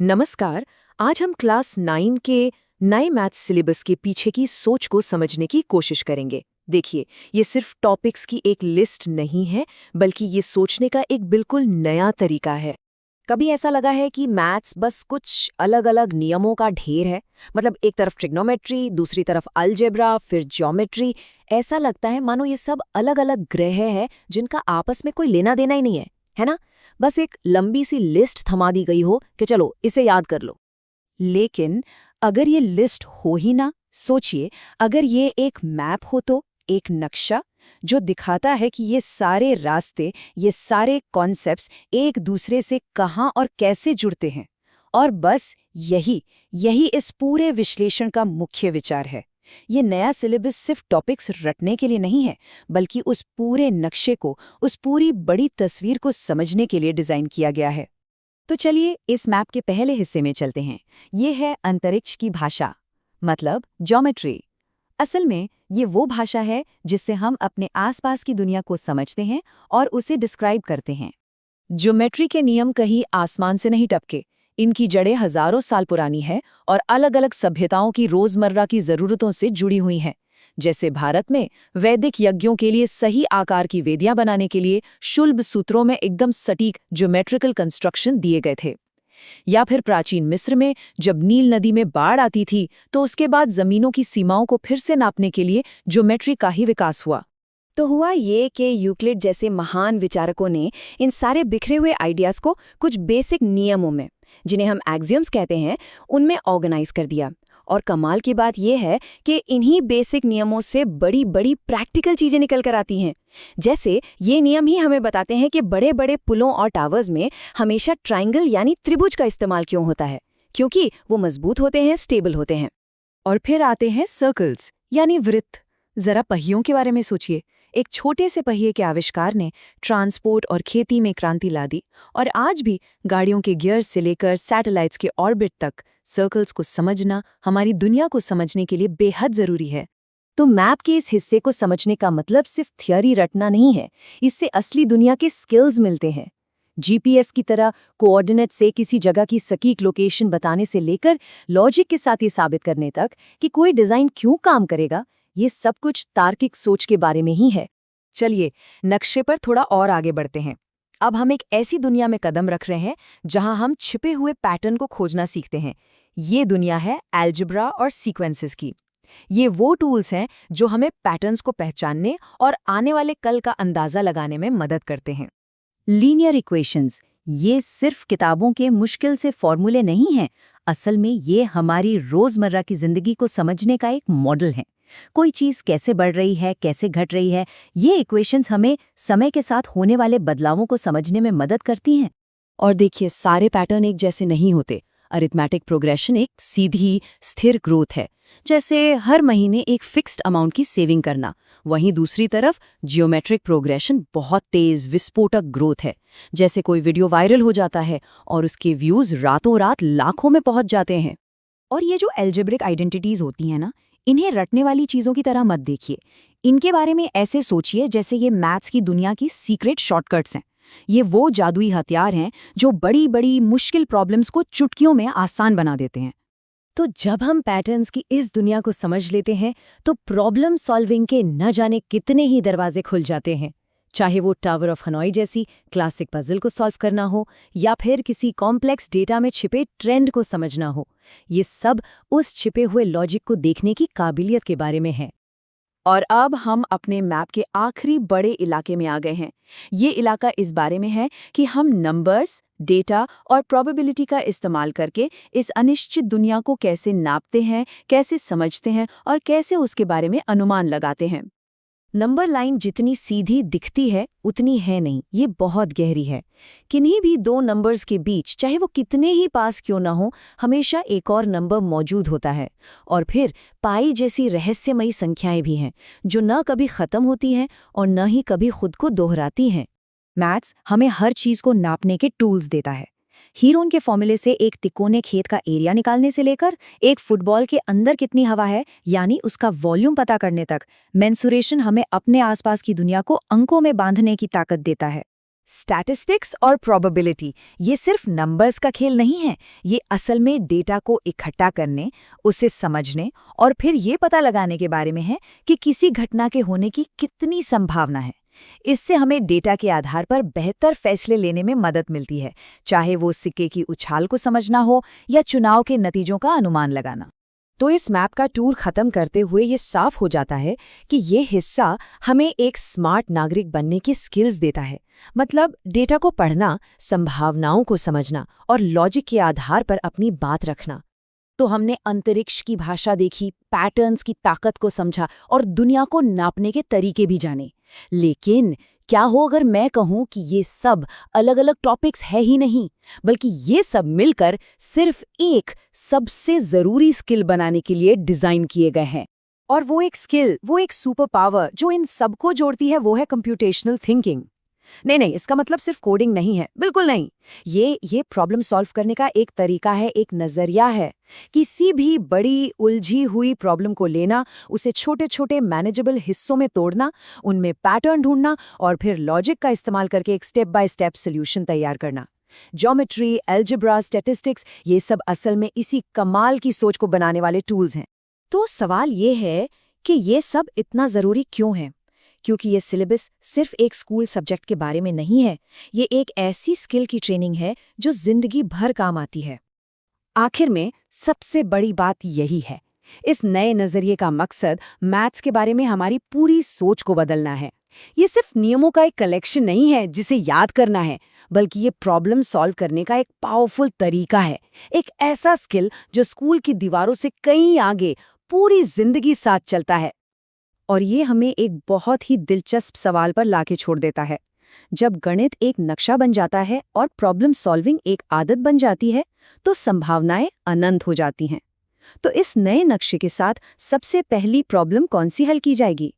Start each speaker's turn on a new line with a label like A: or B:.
A: नमस्कार। आज हम क्लास 9 के नए मैथ्स सिलेबस के पीछे की सोच को समझने की कोशिश करेंगे। देखिए, ये सिर्फ टॉपिक्स की एक लिस्ट नहीं है, बल्कि ये सोचने का एक बिल्कुल नया तरीका है।
B: कभी ऐसा लगा है कि मैथ्स बस कुछ अलग-अलग नियमों का ढेर है? मतलब एक तरफ ट्रिग्नोमेट्री, दूसरी तरफ अलजेब्रा, फिर ज्योमेट्री। ऐसा लगता है मानो ये सब अलग-अलग ग्रह हैं जिनका आपस में कोई लेना-देना ही नहीं है ना? बस एक लंबी सी लिस्ट थमा दी गई हो कि चलो इसे याद कर लो। लेकिन अगर ये लिस्ट हो ही ना, सोचिए अगर ये एक मैप हो तो, एक नक्शा जो दिखाता है कि ये सारे रास्ते, ये सारे कॉन्सेप्ट्स एक दूसरे से कहाँ और कैसे जुड़ते हैं। और बस यही यही इस पूरे विश्लेषण का मुख्य विचार है। ये नया सिलेबस सिर्फ टॉपिक्स रटने के लिए नहीं है, बल्कि उस पूरे नक्शे को, उस पूरी बड़ी तस्वीर को समझने के लिए डिजाइन किया गया है। तो चलिए इस मैप के पहले हिस्से में चलते हैं। ये है अंतरिक्ष की भाषा, मतलब ज्योमेट्री। असल में ये वो भाषा है जिससे हम अपने आसपास की दुनिया को समझते हैं और उसे डिस्क्राइब करते हैं। ज्योमेट्री के नियम कहीं आसमान से नहीं टपके, इनकी जड़ें हजारों साल पुरानी है और अलग-अलग सभ्यताओं की रोजमर्रा की जरूरतों से जुड़ी हुई हैं। जैसे भारत में वैदिक यज्ञों के लिए सही आकार की वेदियां बनाने के लिए शुल्ब सूत्रों में एकदम सटीक ज्योमेट्रिकल कंस्ट्रक्शन दिए गए थे। या फिर प्राचीन मिस्र में जब नील नदी में बाढ़ आती थी तो उसके बाद जमीनों की सीमाओं को फिर से नापने के लिए ज्योमेट्री का ही विकास हुआ। तो हुआ ये कि यूक्लिड जैसे महान विचारकों ने इन सारे बिखरे हुए आइडियाज को कुछ बेसिक नियमों में, जिन्हें हम एक्सियम्स कहते हैं, उनमें ऑर्गेनाइज कर दिया। और कमाल की बात यह है कि इन्हीं बेसिक नियमों से बड़ी बड़ी प्रैक्टिकल चीजें निकल कर आती हैं। जैसे ये नियम ही हमें बताते हैं कि बड़े बड़े पुलों और टावर्स में हमेशा ट्रायंगल यानी त्रिभुज का इस्तेमाल क्यों होता है, क्योंकि वो मजबूत होते हैं, स्टेबल होते हैं। और फिर आते हैं सर्कल्स यानी वृत्त। जरा पहियों के बारे में सोचिए। एक छोटे से पहिए के आविष्कार ने ट्रांसपोर्ट और खेती में क्रांति ला दी, और आज भी गाड़ियों के गियर्स से लेकर सैटेलाइट्स के ऑर्बिट तक सर्कल्स को समझना हमारी दुनिया को समझने के लिए बेहद जरूरी है। तो मैप के इस हिस्से को समझने का मतलब सिर्फ थियोरी रटना नहीं है, इससे असली दुनिया के स्किल्स मिलते हैं। जीपीएस की तरह कोऑर्डिनेट से किसी जगह की सटीक लोकेशन बताने से लेकर लॉजिक के साथ ये साबित करने तक कि कोई डिजाइन क्यों काम करेगा, ये सब कुछ तार्किक सोच के बारे में ही है। चलिए नक्शे पर थोड़ा और आगे बढ़ते हैं। अब हम एक ऐसी दुनिया में कदम रख रहे हैं जहां हम छिपे हुए पैटर्न को खोजना सीखते हैं। ये दुनिया है अलजेब्रा और सीक्वेंसेस की। ये वो टूल्स हैं जो हमें पैटर्न्स को पहचानने और आने वाले कल का अंदाजा लगाने में मदद करते हैं। लीनियर इक्वेशंस ये सिर्फ किताबों के मुश्किल से फॉर्मूले नहीं हैं, असल में ये हमारी रोजमर्रा की जिंदगी को समझने का एक मॉडल है। कोई चीज कैसे बढ़ रही है, कैसे घट रही है, ये इक्वेशंस हमें समय के साथ होने वाले बदलावों को समझने में मदद करती हैं। और देखिए, सारे पैटर्न एक जैसे नहीं होते। अरिथमेटिक प्रोग्रेशन एक सीधी स्थिर ग्रोथ है, जैसे हर महीने एक फिक्स्ड अमाउंट की सेविंग करना। वहीं दूसरी तरफ जियोमेट्रिक प्रोग्रेशन बहुत तेज विस्फोटक ग्रोथ है, जैसे कोई वीडियो वायरल हो जाता है और उसके व्यूज रातों रात लाखों में पहुंच जाते हैं। और ये जो एल्जेब्रिक आइडेंटिटीज होती हैं ना, इन्हें रटने वाली चीजों की तरह मत देखिए। इनके बारे में ऐसे सोचिए जैसे ये मैथ्स की दुनिया की सीक्रेट शॉर्टकट्स हैं। ये वो जादुई हथियार हैं जो बड़ी बड़ी मुश्किल प्रॉब्लम्स को चुटकियों में आसान बना देते हैं। तो जब हम पैटर्न्स की इस दुनिया को समझ लेते हैं तो प्रॉब्लम सॉल्विंग के न जाने कितने ही दरवाजे खुल जाते हैं। चाहे वो टावर ऑफ हनोई जैसी क्लासिक पजल को सॉल्व करना हो या फिर किसी कॉम्प्लेक्स डेटा में छिपे ट्रेंड को समझना हो, ये सब उस छिपे हुए लॉजिक को देखने की काबिलियत के बारे में है। और अब हम अपने मैप के आखिरी बड़े इलाके में आ गए हैं। ये इलाका इस बारे में है कि हम नंबर्स, डेटा और प्रोबेबिलिटी का इस्तेमाल करके इस अनिश्चित दुनिया को कैसे नापते हैं, कैसे समझते हैं और कैसे उसके बारे में अनुमान लगाते हैं। नंबर लाइन जितनी सीधी दिखती है उतनी है नहीं, ये बहुत गहरी है। किन्हीं भी दो नंबर्स के बीच, चाहे वो कितने ही पास क्यों ना हो, हमेशा एक और नंबर मौजूद होता है। और फिर पाई जैसी रहस्यमयी संख्याएं भी हैं जो न कभी खत्म होती हैं और न ही कभी खुद को दोहराती हैं। मैथ्स हमें हर चीज को नापने के टूल्स देता है। हीरोन के फॉर्मूले से एक तिकोने खेत का एरिया निकालने से लेकर एक फुटबॉल के अंदर कितनी हवा है यानी उसका वॉल्यूम पता करने तक, मेंसुरेशन हमें अपने आसपास की दुनिया को अंकों में बांधने की ताकत देता है। स्टैटिस्टिक्स और प्रोबेबिलिटी ये सिर्फ नंबर्स का खेल नहीं है, ये असल में डेटा को इकट्ठा करने, उसे समझने और फिर ये पता लगाने के बारे में है कि किसी घटना के होने की कितनी संभावना है। इससे हमें डेटा के आधार पर बेहतर फैसले लेने में मदद मिलती है, चाहे वो सिक्के की उछाल को समझना हो या चुनाव के नतीजों का अनुमान लगाना। तो इस मैप का टूर खत्म करते हुए ये साफ हो जाता है कि ये हिस्सा हमें एक स्मार्ट नागरिक बनने की स्किल्स देता है। मतलब डेटा को पढ़ना, संभावनाओं को समझना और लॉजिक के आधार पर अपनी बात रखना। तो हमने अंतरिक्ष की भाषा देखी, पैटर्न्स की ताकत को समझा और दुनिया को नापने के तरीके भी जाने। लेकिन क्या हो अगर मैं कहूं कि ये सब अलग अलग टॉपिक्स है ही नहीं, बल्कि ये सब मिलकर सिर्फ एक सबसे जरूरी स्किल बनाने के लिए डिजाइन किए गए हैं। और वो एक स्किल, वो एक सुपर पावर जो इन सबको जोड़ती है, वो है कंप्यूटेशनल थिंकिंग। नहीं, इसका मतलब सिर्फ कोडिंग नहीं है, बिल्कुल नहीं। ये प्रॉब्लम सॉल्व करने का एक तरीका है, एक नजरिया है। किसी भी बड़ी उलझी हुई प्रॉब्लम को लेना, उसे छोटे छोटे मैनेजेबल हिस्सों में तोड़ना, उनमें पैटर्न ढूंढना और फिर लॉजिक का इस्तेमाल करके एक स्टेप बाय स्टेप सोल्यूशन तैयार करना। ज्योमेट्री, अलजेब्रा, स्टैटिस्टिक्स ये सब असल में इसी कमाल की सोच को बनाने वाले टूल्स हैं। तो सवाल ये है कि ये सब इतना जरूरी क्यों है? क्योंकि ये सिलेबस सिर्फ एक स्कूल सब्जेक्ट के बारे में नहीं है, ये एक ऐसी स्किल की ट्रेनिंग है जो जिंदगी भर काम आती है। आखिर में सबसे बड़ी बात यही है, इस नए नजरिए का मकसद मैथ्स के बारे में हमारी पूरी सोच को बदलना है। ये सिर्फ नियमों का एक कलेक्शन नहीं है जिसे याद करना है, बल्कि ये प्रॉब्लम सॉल्व करने का एक पावरफुल तरीका है, एक ऐसा स्किल जो स्कूल की दीवारों से कहीं आगे पूरी जिंदगी साथ चलता है। और ये हमें एक बहुत ही दिलचस्प सवाल पर लाके छोड़ देता है। जब गणित एक नक्शा बन जाता है और प्रॉब्लम सॉल्विंग एक आदत बन जाती है, तो संभावनाएं अनंत हो जाती हैं। तो इस नए नक्शे के साथ सबसे पहली प्रॉब्लम कौन सी हल की जाएगी?